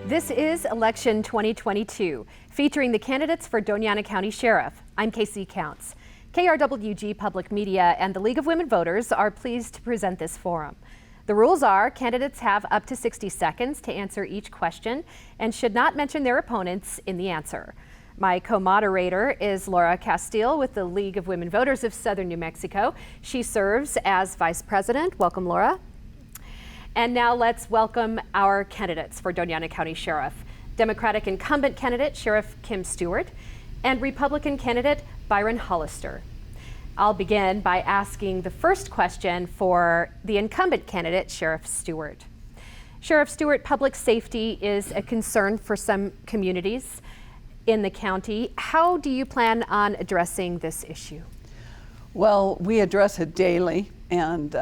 This is Election 2022, featuring the candidates for Doña Ana County Sheriff. I'm Casey Counts. KRWG Public Media and the League of Women Voters are pleased to present this forum. The rules are candidates have up to 60 seconds to answer each question and should not mention their opponents in the answer. My co-moderator is Laura Castille with the League of Women Voters of Southern New Mexico. She serves as Vice President. Welcome, Laura. And now let's welcome our candidates for Doña Ana County Sheriff. Democratic incumbent candidate Sheriff Kim Stewart and Republican candidate Byron Hollister. I'll begin by asking the first question for the incumbent candidate, Sheriff Stewart. Sheriff Stewart, public safety is a concern for some communities in the county. How do you plan on addressing this issue? Well, we address it daily, and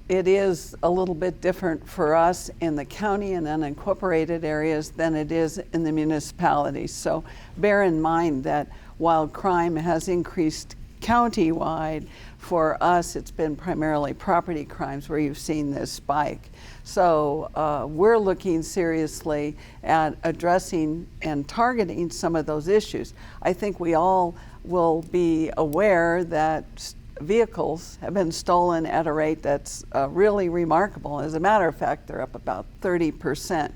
it is a little bit different for us in the county and unincorporated areas than it is in the municipalities. So bear in mind that while crime has increased countywide, for us it's been primarily property crimes where you've seen this spike. So we're looking seriously at addressing and targeting some of those issues. I think we all will be aware that vehicles have been stolen at a rate that's really remarkable. As a matter of fact, they're up about 30%.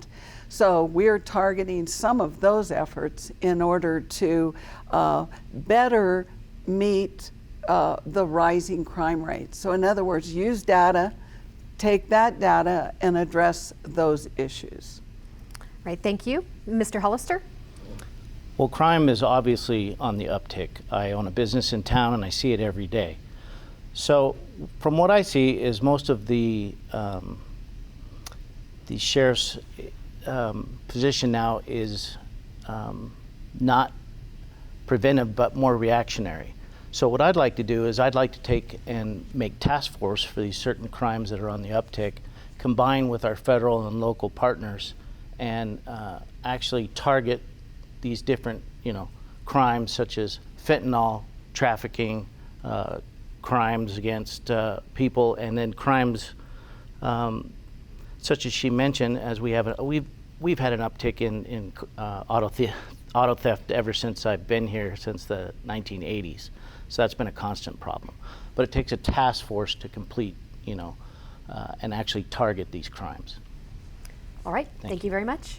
So we're targeting some of those efforts in order to better meet the rising crime rates. So in other words, use data, take that data and address those issues. Right, thank you. Mr. Hollister? Well, crime is obviously on the uptick. I own a business in town and I see it every day. So from what I see is most of the sheriff's position now is not preventive but more reactionary. So what I'd like to do is I'd like to take and make task force for these certain crimes that are on the uptick, combine with our federal and local partners, and actually target these different, crimes such as fentanyl, trafficking, crimes against people, and then crimes such as she mentioned, as we've had an uptick in auto theft ever since I've been here since the 1980s. So that's been a constant problem. But it takes a task force to complete, and actually target these crimes. All right, thank you very much.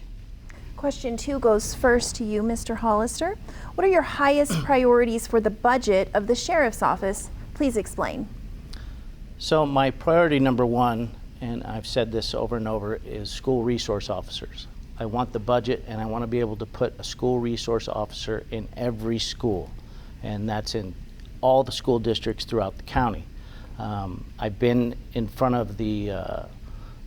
Question 2 goes first to you, Mr. Hollister. What are your highest priorities for the budget of the Sheriff's Office? Please explain. So my priority number 1, and I've said this over and over, is school resource officers. I want the budget and I want to be able to put a school resource officer in every school, and that's in all the school districts throughout the county. I've been in front of the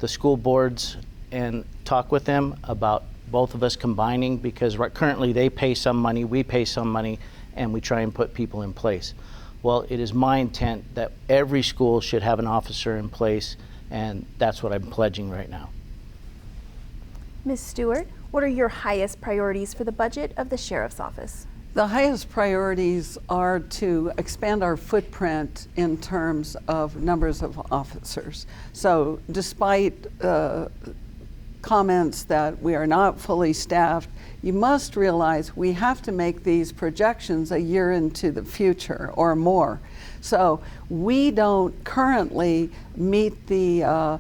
school boards and talked with them about both of us combining, because currently they pay some money, we pay some money, and we try and put people in place. Well, it is my intent that every school should have an officer in place, and that's what I'm pledging right now. Ms. Stewart, what are your highest priorities for the budget of the Sheriff's Office? The highest priorities are to expand our footprint in terms of numbers of officers. So despite comments that we are not fully staffed, you must realize we have to make these projections a year into the future or more. So we don't currently meet the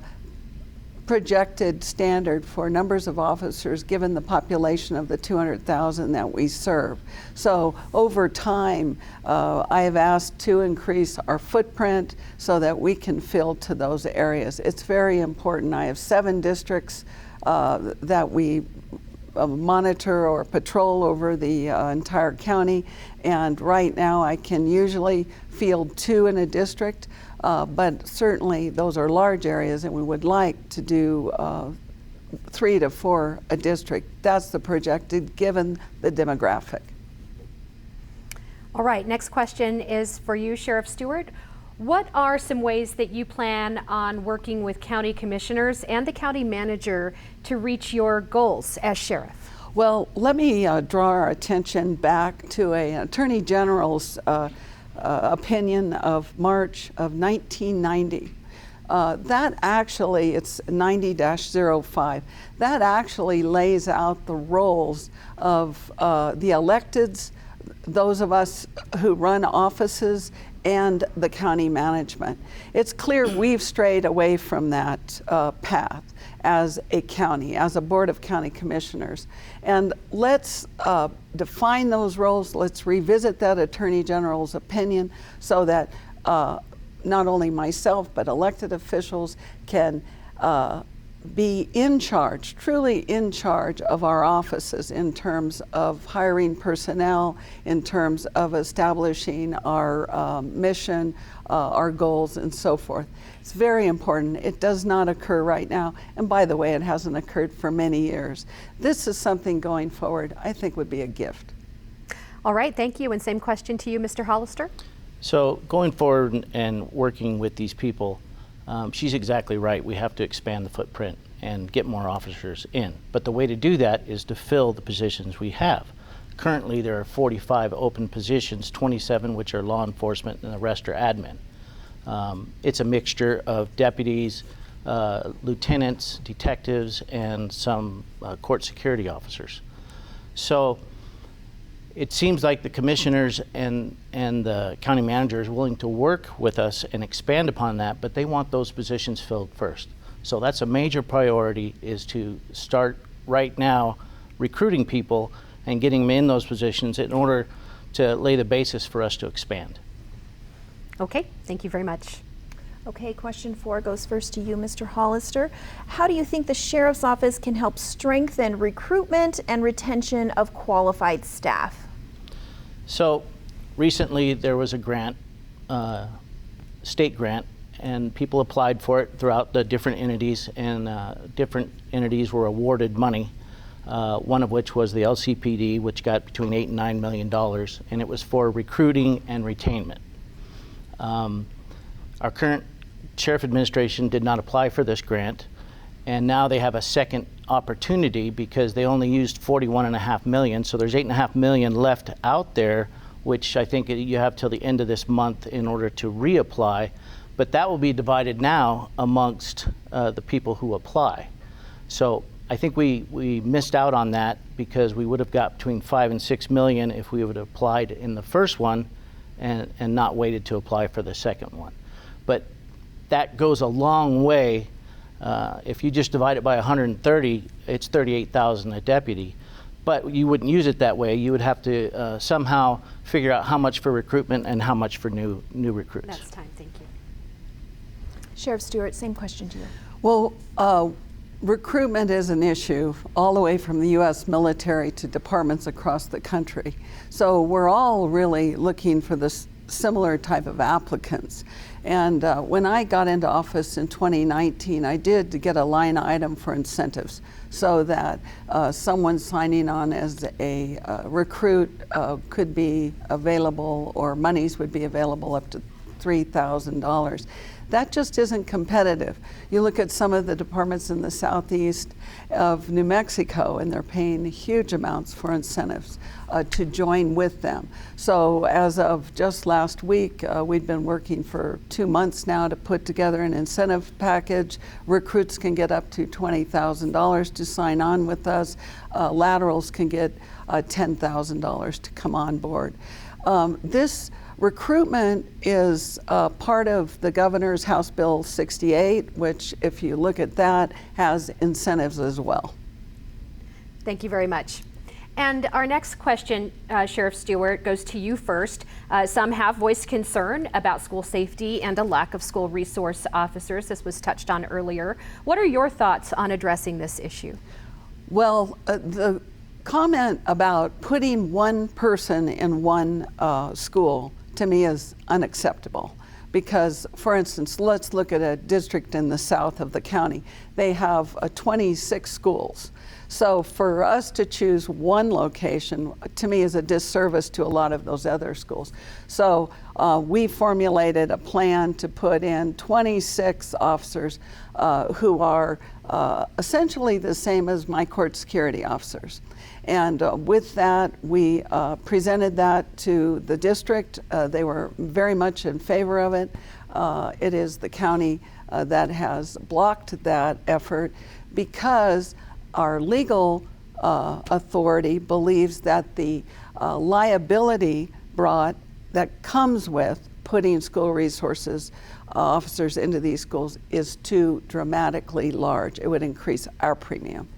projected standard for numbers of officers given the population of the 200,000 that we serve. So over time, I have asked to increase our footprint so that we can fill to those areas. It's very important. I have 7 districts that we monitor or patrol over the entire county, and right now I can usually field 2 in a district, but certainly those are large areas and we would like to do 3 to 4 a district. That's the projected given the demographic. All right, next question is for you, Sheriff Stewart. What are some ways that you plan on working with county commissioners and the county manager to reach your goals as sheriff? Well, let me draw our attention back to an Attorney General's opinion of March of 1990. That actually, it's 90-05, that actually lays out the roles of the electeds, those of us who run offices, and the county management. It's clear we've strayed away from that path as a county, as a board of county commissioners. And let's define those roles. Let's revisit that Attorney General's opinion so that not only myself, but elected officials can be in charge, truly in charge of our offices in terms of hiring personnel, in terms of establishing our mission, our goals, and so forth. It's very important. It does not occur right now. And by the way, it hasn't occurred for many years. This is something going forward I think would be a gift. All right, thank you. And same question to you, Mr. Hollister. So going forward and working with these people, she's exactly right. We have to expand the footprint and get more officers in. But the way to do that is to fill the positions we have. Currently, there are 45 open positions, 27 which are law enforcement, and the rest are admin. It's a mixture of deputies, lieutenants, detectives, and some court security officers. So it seems like the commissioners and the county manager is willing to work with us and expand upon that, but they want those positions filled first. So that's a major priority, is to start right now recruiting people and getting them in those positions in order to lay the basis for us to expand. Okay, thank you very much. Okay, question 4 goes first to you, Mr. Hollister. How do you think the Sheriff's Office can help strengthen recruitment and retention of qualified staff? So recently there was a grant, state grant, and people applied for it throughout the different entities, and different entities were awarded money, one of which was the LCPD, which got between $8 and $9 million, and it was for recruiting and retainment. Our current sheriff administration did not apply for this grant, and now they have a second opportunity because they only used $41.5 million, so there's $8.5 million left out there, which I think you have till the end of this month in order to reapply, but that will be divided now amongst the people who apply. So I think we missed out on that because we would have got between $5 and $6 million if we would have applied in the first one and not waited to apply for the second one. But that goes a long way. If you just divide it by 130, it's $38,000 a deputy. But you wouldn't use it that way. You would have to somehow figure out how much for recruitment and how much for new recruits. That's time, thank you. Sheriff Stewart, same question to you. Well, recruitment is an issue all the way from the U.S. military to departments across the country. So we're all really looking for this similar type of applicants. And when I got into office in 2019, I did get a line item for incentives so that someone signing on as a recruit could be available, or monies would be available up to $3,000. That just isn't competitive. You look at some of the departments in the southeast of New Mexico, and they're paying huge amounts for incentives to join with them. So as of just last week, we've been working for 2 months now to put together an incentive package. Recruits can get up to $20,000 to sign on with us. Laterals can get $10,000 to come on board. This recruitment is part of the governor's House Bill 68, which, if you look at that, has incentives as well. Thank you very much. And our next question, Sheriff Stewart, goes to you first. Some have voiced concern about school safety and a lack of school resource officers. This was touched on earlier. What are your thoughts on addressing this issue? Well, the comment about putting one person in one school to me is unacceptable. Because, for instance, let's look at a district in the south of the county. They have 26 schools. So for us to choose one location, to me, is a disservice to a lot of those other schools. So we formulated a plan to put in 26 officers who are essentially the same as my court security officers. And with that, we presented that to the district. They were very much in favor of it. It is the county that has blocked that effort because our legal authority believes that the liability that comes with putting school resources officers into these schools is too dramatically large. It would increase our premium.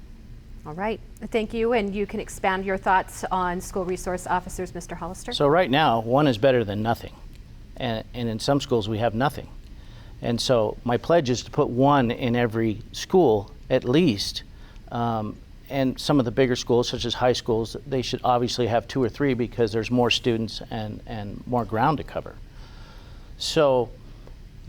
All right, thank you. And you can expand your thoughts on school resource officers, Mr. Hollister. So right now, one is better than nothing. And in some schools, we have nothing. And so my pledge is to put one in every school at least. And some of the bigger schools, such as high schools, they should obviously have 2 or 3 because there's more students and more ground to cover. So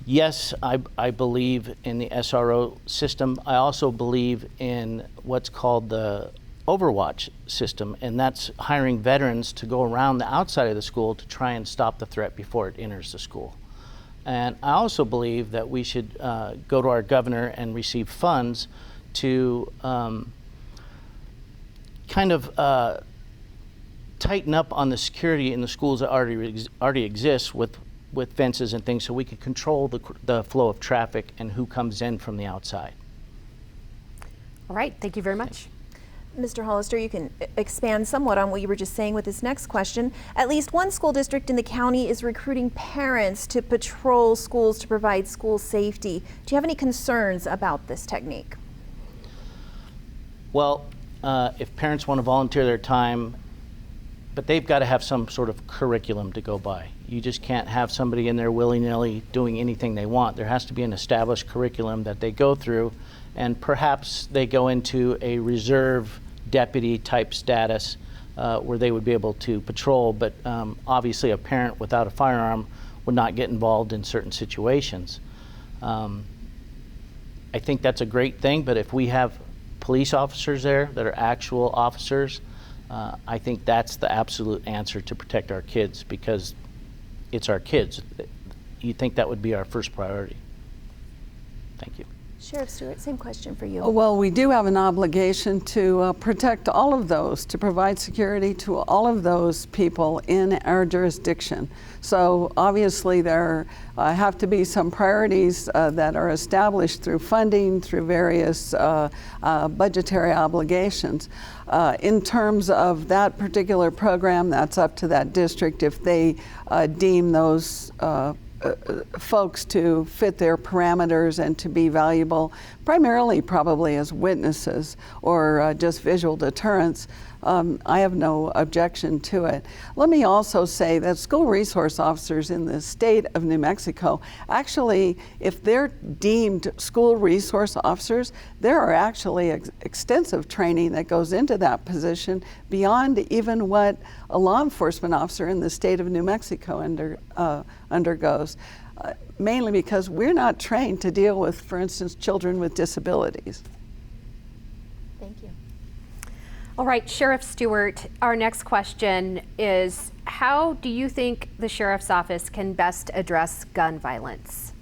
yes, I believe in the SRO system. I also believe in what's called the Overwatch system, and that's hiring veterans to go around the outside of the school to try and stop the threat before it enters the school. And I also believe that we should go to our governor and receive funds to kind of tighten up on the security in the schools that already exist with fences and things, so we can control the flow of traffic and who comes in from the outside. All right, thank you very much. Mr. Hollister, you can expand somewhat on what you were just saying with this next question. At least one school district in the county is recruiting parents to patrol schools to provide school safety. Do you have any concerns about this technique? Well, if parents want to volunteer their time, but they've got to have some sort of curriculum to go by. You just can't have somebody in there willy-nilly doing anything they want. There has to be an established curriculum that they go through, and perhaps they go into a reserve deputy type status where they would be able to patrol, but obviously a parent without a firearm would not get involved in certain situations. I think that's a great thing, but if we have police officers there that are actual officers, I think that's the absolute answer to protect our kids, because it's our kids. You'd think that would be our first priority. Thank you. Sheriff Stewart, same question for you. Well, we do have an obligation to protect all of those, to provide security to all of those people in our jurisdiction. So obviously there have to be some priorities that are established through funding, through various budgetary obligations. In terms of that particular program, that's up to that district if they deem those folks to fit their parameters and to be valuable, primarily probably as witnesses or just visual deterrence. I have no objection to it. Let me also say that school resource officers in the state of New Mexico, actually, if they're deemed school resource officers, there are actually extensive training that goes into that position beyond even what a law enforcement officer in the state of New Mexico undergoes. Mainly because we're not trained to deal with, for instance, children with disabilities. Thank you. All right, Sheriff Stewart, our next question is, how do you think the Sheriff's Office can best address gun violence?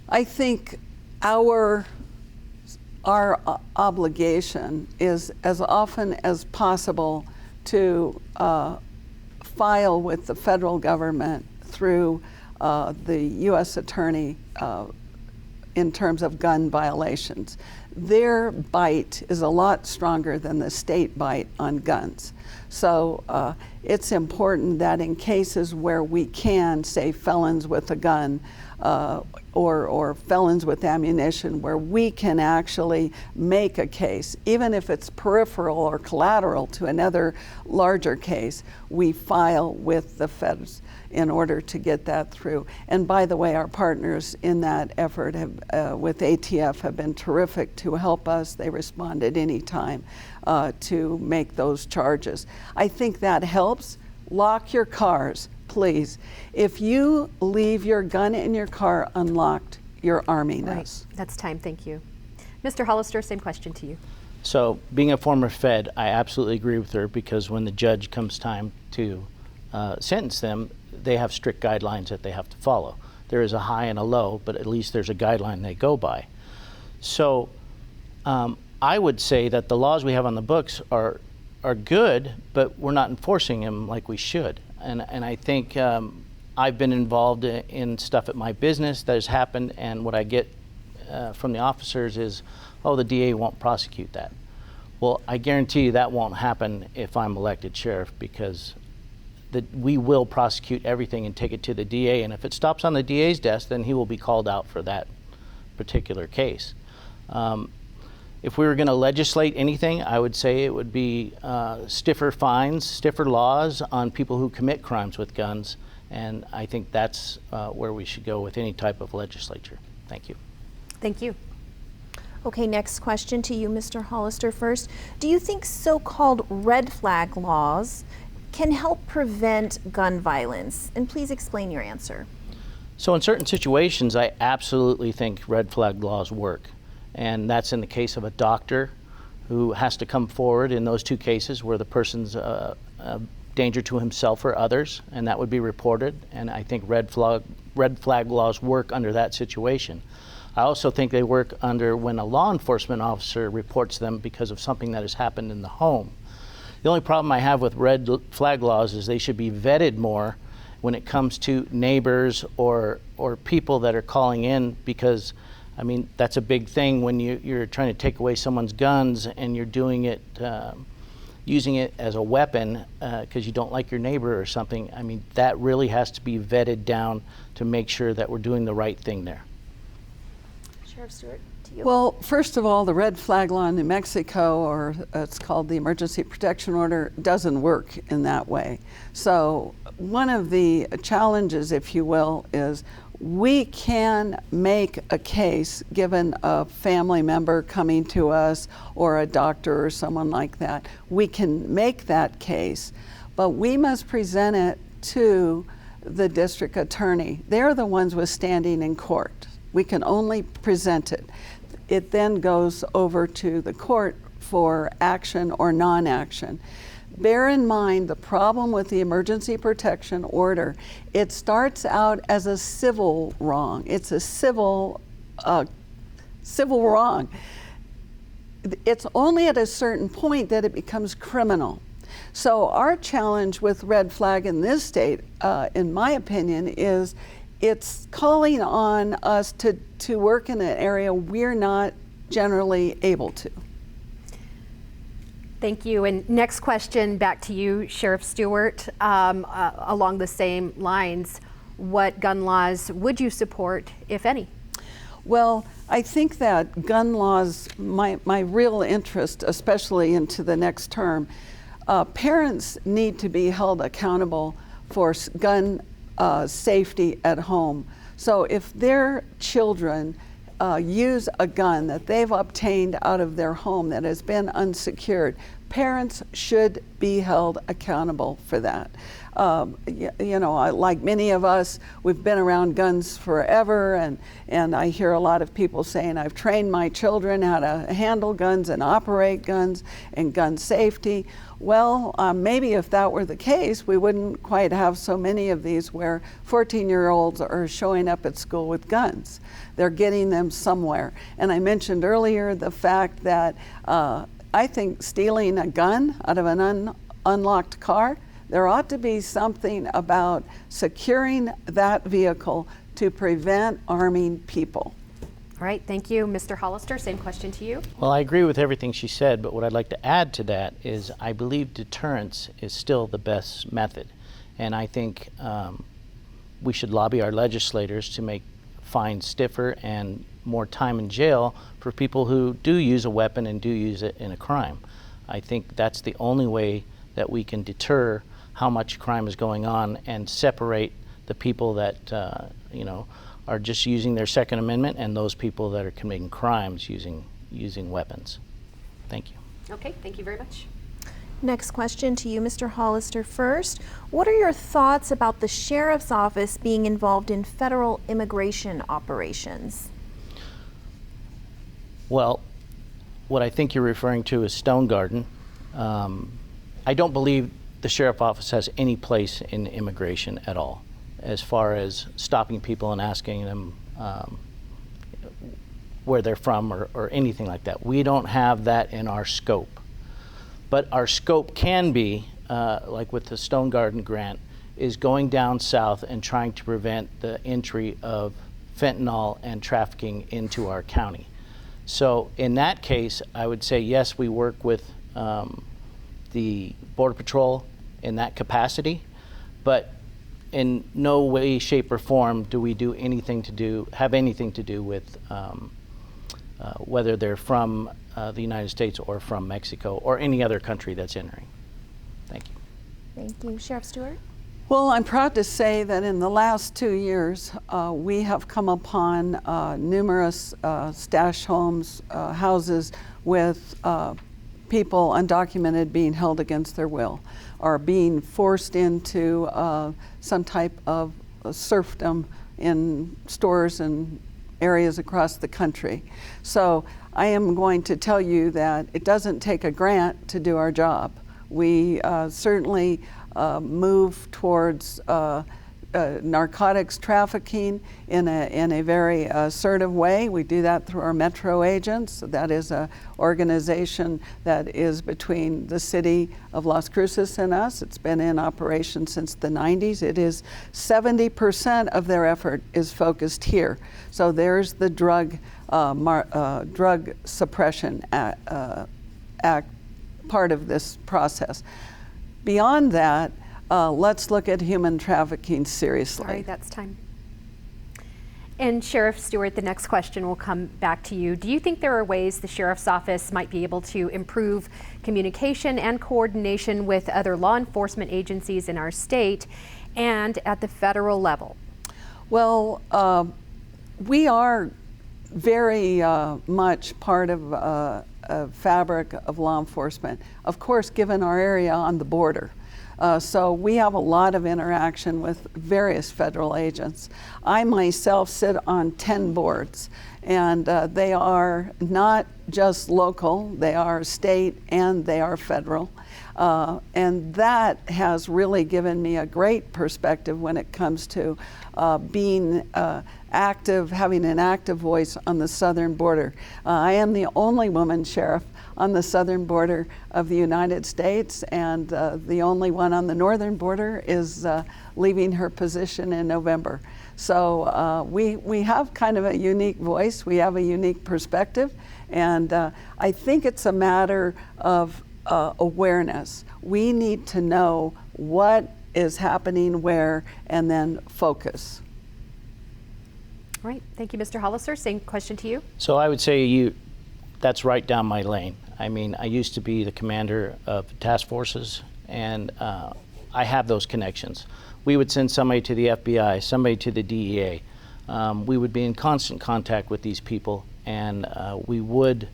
I think our obligation is as often as possible to file with the federal government through the U.S. Attorney in terms of gun violations. Their bite is a lot stronger than the state bite on guns. So it's important that in cases where we can, say, felons with a gun or felons with ammunition, where we can actually make a case, even if it's peripheral or collateral to another larger case, we file with the feds in order to get that through. And by the way, our partners in that effort with ATF have been terrific to help us. They respond at any time to make those charges. I think that helps. Lock your cars, please. If you leave your gun in your car unlocked, you're arming us. Right, that's time, thank you. Mr. Hollister, same question to you. So being a former Fed, I absolutely agree with her, because when the judge comes time to sentence them, they have strict guidelines that they have to follow. There is a high and a low, but at least there's a guideline they go by. So I would say that the laws we have on the books are good, but we're not enforcing them like we should. And I think I've been involved in stuff at my business that has happened, and what I get from the officers is, oh, the DA won't prosecute that. Well, I guarantee you that won't happen if I'm elected sheriff, because we will prosecute everything and take it to the DA, and if it stops on the DA's desk, then he will be called out for that particular case. If we were going to legislate anything, I would say it would be stiffer fines, stiffer laws on people who commit crimes with guns, and I think that's where we should go with any type of legislature. Thank you. Thank you. Okay, next question to you, Mr. Hollister first. Do you think so-called red flag laws can help prevent gun violence? And please explain your answer. So in certain situations, I absolutely think red flag laws work. And that's in the case of a doctor who has to come forward in those two cases where the person's a danger to himself or others, and that would be reported. And I think red flag laws work under that situation. I also think they work under when a law enforcement officer reports them because of something that has happened in the home. The only problem I have with red flag laws is they should be vetted more when it comes to neighbors or people that are calling in, because I mean, that's a big thing when you're trying to take away someone's guns and you're doing it, using it as a weapon because you don't like your neighbor or something. I mean, that really has to be vetted down to make sure that we're doing the right thing there. Sheriff Stewart, to you. Well, first of all, the red flag law in New Mexico, or it's called the Emergency Protection Order, doesn't work in that way. So one of the challenges, if you will, is we can make a case given a family member coming to us or a doctor or someone like that. We can make that case, but we must present it to the district attorney. They're the ones with standing in court. We can only present it. It then goes over to the court for action or non-action. Bear in mind the problem with the emergency protection order. It starts out as a civil wrong. It's a civil wrong. It's only at a certain point that it becomes criminal. So our challenge with red flag in this state, in my opinion, is it's calling on us to work in an area we're not generally able to. Thank you. And next question back to you, Sheriff Stewart. Along the same lines, what gun laws would you support, if any? Well, I think that gun laws, my real interest, especially into the next term, parents need to be held accountable for gun safety at home. So if their children use a gun that they've obtained out of their home that has been unsecured, parents should be held accountable for that. You know, like many of us, we've been around guns forever, and I hear a lot of people saying, I've trained my children how to handle guns and operate guns and gun safety. Well, maybe if that were the case, we wouldn't quite have so many of these where 14-year-olds are showing up at school with guns. They're getting them somewhere. And I mentioned earlier the fact that I think stealing a gun out of an unlocked car, there ought to be something about securing that vehicle to prevent arming people. All right, thank you. Mr. Hollister, same question to you. Well, I agree with everything she said, but what I'd like to add to that is I believe deterrence is still the best method. And I think we should lobby our legislators to make fines stiffer and more time in jail for people who do use a weapon and do use it in a crime. I think that's the only way that we can deter how much crime is going on and separate the people that you know, are just using their Second Amendment and those people that are committing crimes using weapons. Thank you. Okay, thank you very much. Next question to you, Mr. Hollister first. What are your thoughts about the Sheriff's Office being involved in federal immigration operations? Well, what I think you're referring to is Stone Garden. I don't believe the Sheriff's Office has any place in immigration at all, as far as stopping people and asking them where they're from or anything like that. We don't have that in our scope. But our scope can be, like with the Stone Garden grant, is going down south and trying to prevent the entry of fentanyl and trafficking into our county. So in that case, I would say yes, we work with the Border Patrol in that capacity, but in no way, shape, or form do we do anything have anything to do with whether they're from the United States or from Mexico or any other country that's entering. Thank you. Thank you. Sheriff Stewart? Well, I'm proud to say that in the last 2 years, we have come upon numerous stash homes, houses with people undocumented being held against their will or being forced into some type of serfdom in stores and areas across the country. So I am going to tell you that it doesn't take a grant to do our job. We certainly move towards narcotics trafficking in a very assertive way. We do that through our Metro agents. That is an organization that is between the city of Las Cruces and us. It's been in operation since the 90s. It is 70% of their effort is focused here. So there's the drug suppression act part of this process. Beyond that, let's look at human trafficking seriously. Sorry, that's time. And Sheriff Stewart, the next question will come back to you. Do you think there are ways the Sheriff's Office might be able to improve communication and coordination with other law enforcement agencies in our state and at the federal level? Well, we are very much part of a fabric of law enforcement, of course, given our area on the border. So we have a lot of interaction with various federal agents. I myself sit on 10 boards, and they are not just local, they are state and they are federal. And that has really given me a great perspective when it comes to being active, having an active voice on the southern border. I am the only woman sheriff on the southern border of the United States, and the only one on the northern border is leaving her position in November. So we have kind of a unique voice, we have a unique perspective, and I think it's a matter of awareness. We need to know what is happening where and then focus. All right, thank you, Mr. Hollister. Same question to you. So I would say that's right down my lane. I mean, I used to be the commander of task forces, and I have those connections. We would send somebody to the FBI, somebody to the DEA. We would be in constant contact with these people, and we would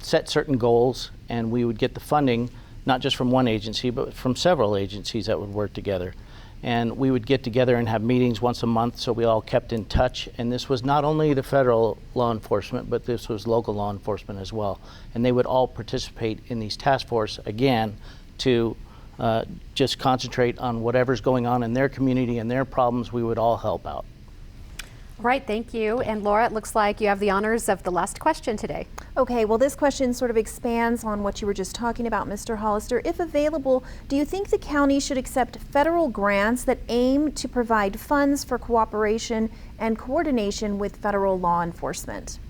set certain goals, and we would get the funding, not just from one agency, but from several agencies that would work together. And we would get together and have meetings once a month, so we all kept in touch. And this was not only the federal law enforcement, but this was local law enforcement as well. And they would all participate in these task force, again, to just concentrate on whatever's going on in their community and their problems. We would all help out. All right, thank you. And Laura, it looks like you have the honors of the last question today. Okay, well, this question sort of expands on what you were just talking about, Mr. Hollister. If available, do you think the county should accept federal grants that aim to provide funds for cooperation and coordination with federal law enforcement?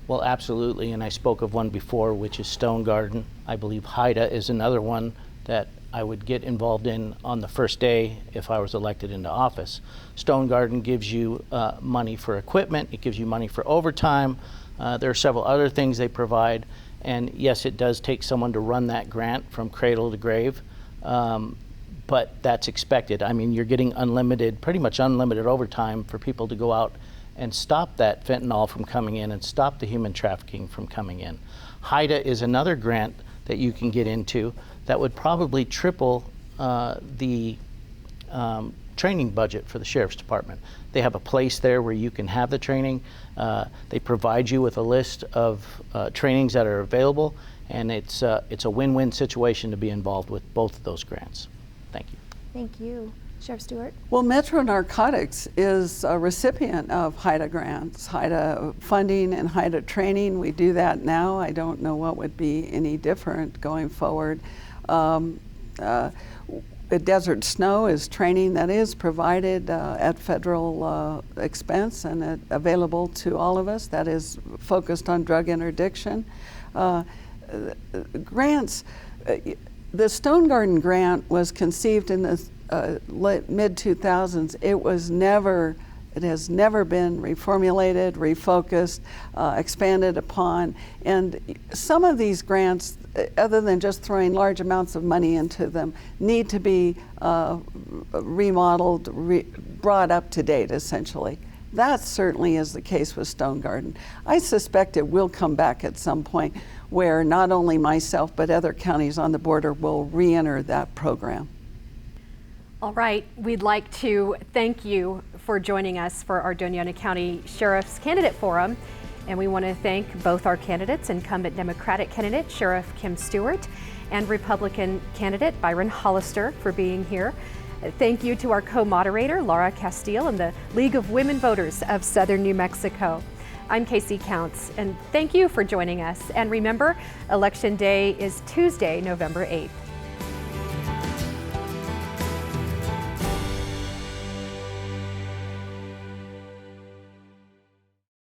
Well, absolutely, and I spoke of one before, which is Stone Garden. I believe HIDA is another one that I would get involved in on the first day if I was elected into office. Stone Garden gives you money for equipment, it gives you money for overtime. There are several other things they provide, and yes, it does take someone to run that grant from cradle to grave, but that's expected. I mean, you're getting unlimited, pretty much unlimited overtime for people to go out and stop that fentanyl from coming in and stop the human trafficking from coming in. HIDA is another grant that you can get into that would probably triple the training budget for the Sheriff's Department. They have a place there where you can have the training. They provide you with a list of trainings that are available, and it's a win-win situation to be involved with both of those grants. Thank you. Thank you. Sheriff Stewart? Well, Metro Narcotics is a recipient of HIDA grants, HIDA funding and HIDA training. We do that now. I don't know what would be any different going forward. Desert Snow is training that is provided at federal expense and available to all of us, that is focused on drug interdiction. Grants, the Stone Garden grant was conceived in the mid-2000s. It has never been reformulated, refocused, expanded upon. And some of these grants, other than just throwing large amounts of money into them, need to be remodeled, brought up to date, essentially. That certainly is the case with Stone Garden. I suspect it will come back at some point where not only myself but other counties on the border will re-enter that program. All right, we'd like to thank you for joining us for our Doña Ana County Sheriff's Candidate Forum. And we want to thank both our candidates, incumbent Democratic candidate Sheriff Kim Stewart and Republican candidate Byron Hollister, for being here. Thank you to our co-moderator, Laura Castille, and the League of Women Voters of Southern New Mexico. I'm Casey Counts, and thank you for joining us. And remember, Election Day is Tuesday, November 8th.